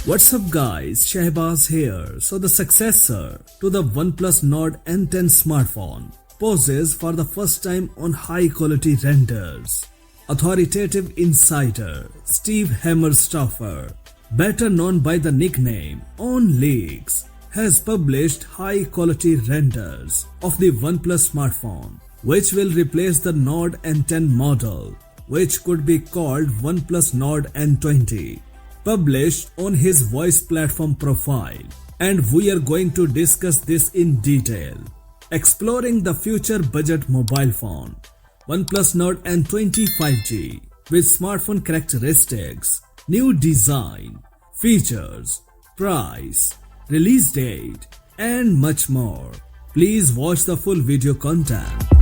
What's up guys, Shahbaz here. So the successor to the OnePlus Nord N10 smartphone poses for the first time on high quality renders. Authoritative insider Steve Hammerstoffer, better known by the nickname OnLeaks, has published high quality renders of the OnePlus smartphone, which will replace the Nord N10 model, which could be called OnePlus Nord N20. Published on his voice platform profile, and we are going to discuss this in detail. Exploring the future budget mobile phone OnePlus Nord N20 5G with smartphone characteristics, new design, features, price, release date, and much more. Please watch the full video content.